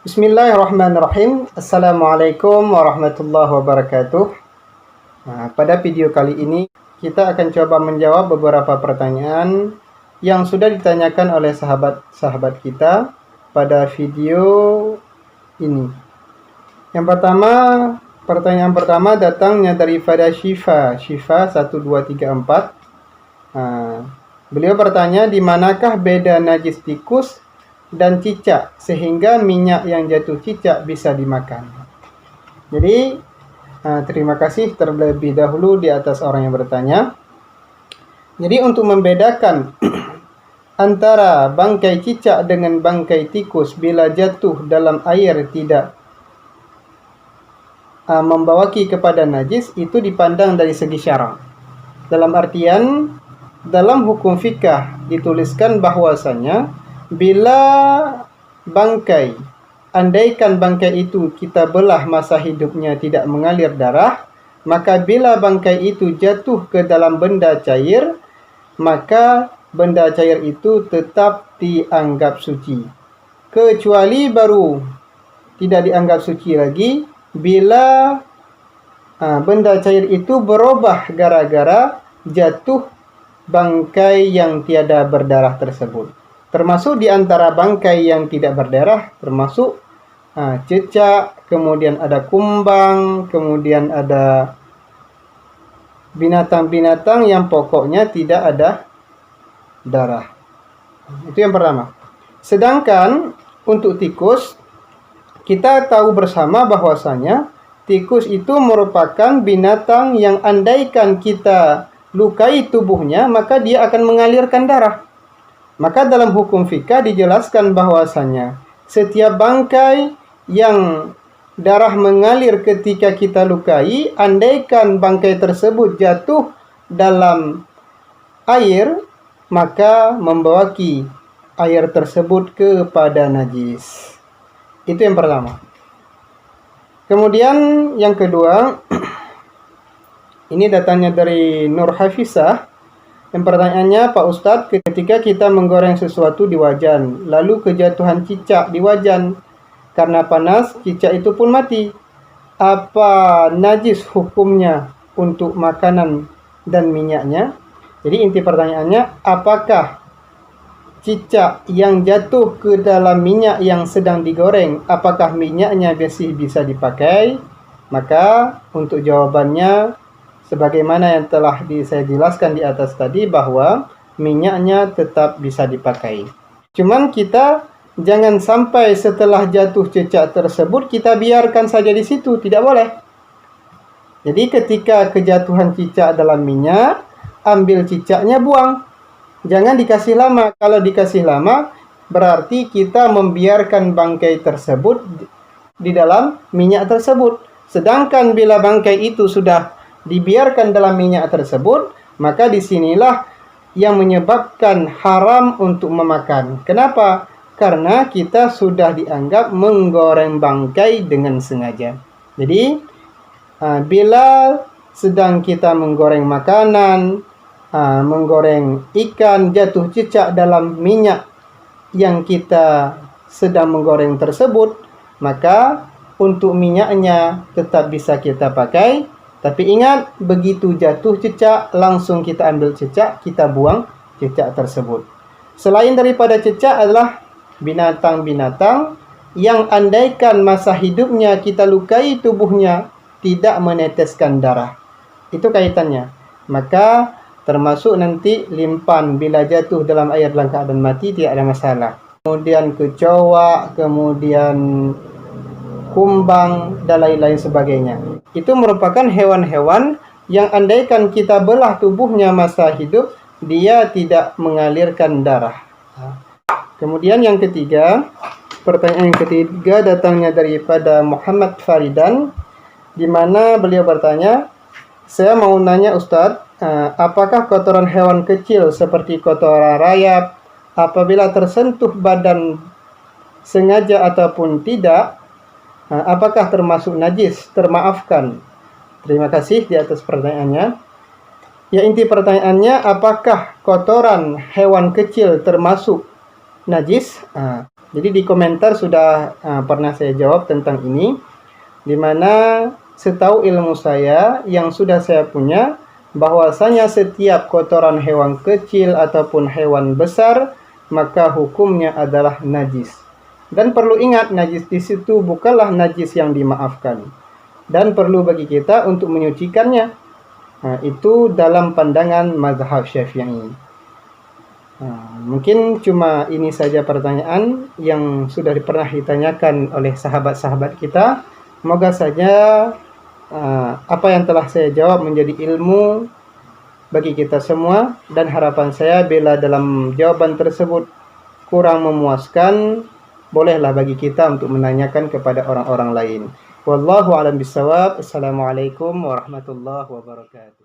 Bismillahirrahmanirrahim. Assalamualaikum warahmatullahi wabarakatuh. Pada video kali ini kita akan coba menjawab beberapa pertanyaan yang sudah ditanyakan oleh sahabat-sahabat kita pada video ini. Pertanyaan pertama datangnya daripada Syifa 1234. Beliau bertanya, di manakah beda najis tikus dan cicak sehingga minyak yang jatuh cicak bisa dimakan? Jadi terima kasih terlebih dahulu di atas orang yang bertanya. Jadi untuk membedakan antara bangkai cicak dengan bangkai tikus bila jatuh dalam air tidak membawaki kepada najis, itu dipandang dari segi syara'. Dalam artian, dalam hukum fikih dituliskan bahwasanya bila andaikan bangkai itu kita belah masa hidupnya tidak mengalir darah, maka bila bangkai itu jatuh ke dalam benda cair, maka benda cair itu tetap dianggap suci. Kecuali baru tidak dianggap suci lagi bila benda cair itu berubah gara-gara jatuh bangkai yang tiada berdarah tersebut. Termasuk di antara bangkai yang tidak berdarah, termasuk cicak, kemudian ada kumbang, kemudian ada binatang-binatang yang pokoknya tidak ada darah. Itu yang pertama. Sedangkan untuk tikus, kita tahu bersama bahwasanya tikus itu merupakan binatang yang andaikan kita lukai tubuhnya, maka dia akan mengalirkan darah. Maka dalam hukum fikih dijelaskan bahwasanya setiap bangkai yang darah mengalir ketika kita lukai, andaikan bangkai tersebut jatuh dalam air, maka membawaki air tersebut kepada najis. Itu yang pertama. Kemudian yang kedua, ini datangnya dari Nur Hafizah. Yang pertanyaannya, Pak Ustadz, ketika kita menggoreng sesuatu di wajan, lalu kejatuhan cicak di wajan, karena panas, cicak itu pun mati. Apa najis hukumnya untuk makanan dan minyaknya? Jadi inti pertanyaannya, apakah cicak yang jatuh ke dalam minyak yang sedang digoreng, apakah minyaknya masih bisa dipakai? Maka untuk jawabannya, sebagaimana yang telah saya jelaskan di atas tadi, bahwa minyaknya tetap bisa dipakai. Cuman kita jangan sampai setelah jatuh cicak tersebut kita biarkan saja di situ, tidak boleh. Jadi ketika kejatuhan cicak dalam minyak, ambil cicaknya, buang. Jangan dikasih lama. Kalau dikasih lama, berarti kita membiarkan bangkai tersebut di dalam minyak tersebut. Sedangkan bila bangkai itu sudah dibiarkan dalam minyak tersebut, maka disinilah yang menyebabkan haram untuk memakan. Kenapa? Karena kita sudah dianggap menggoreng bangkai dengan sengaja. Jadi, bila sedang kita menggoreng makanan, menggoreng ikan, jatuh cicak dalam minyak yang kita sedang menggoreng tersebut, maka untuk minyaknya tetap bisa kita pakai. Tapi ingat, begitu jatuh cicak, langsung kita ambil cicak, kita buang cicak tersebut. Selain daripada cicak adalah binatang-binatang yang andaikan masa hidupnya kita lukai tubuhnya, tidak meneteskan darah. Itu kaitannya. Maka termasuk nanti limpan bila jatuh dalam air dalam keadaan mati, tidak ada masalah. Kemudian kecoa, kemudian kumbang, dan lain-lain sebagainya. Itu merupakan hewan-hewan yang andaikan kita belah tubuhnya masa hidup, dia tidak mengalirkan darah. Kemudian yang ketiga, pertanyaan yang ketiga datangnya daripada Muhammad Faridan, di mana beliau bertanya, saya mau nanya Ustadz, apakah kotoran hewan kecil seperti kotoran rayap, apabila tersentuh badan sengaja ataupun tidak, apakah termasuk najis? Termaafkan. Terima kasih di atas pertanyaannya. Ya, inti pertanyaannya, apakah kotoran hewan kecil termasuk najis? Jadi di komentar sudah pernah saya jawab tentang ini, di mana setahu ilmu saya yang sudah saya punya, bahwasanya setiap kotoran hewan kecil ataupun hewan besar maka hukumnya adalah najis. Dan perlu ingat, najis di situ bukanlah najis yang dimaafkan. Dan perlu bagi kita untuk menyucikannya. Itu dalam pandangan mazhab Syafi'i. Mungkin cuma ini saja pertanyaan yang sudah pernah ditanyakan oleh sahabat-sahabat kita. Semoga saja apa yang telah saya jawab menjadi ilmu bagi kita semua, dan harapan saya bila dalam jawaban tersebut kurang memuaskan, bolehlah bagi kita untuk menanyakan kepada orang-orang lain. Wallahu a'lam bishawab. Assalamualaikum warahmatullahi wabarakatuh.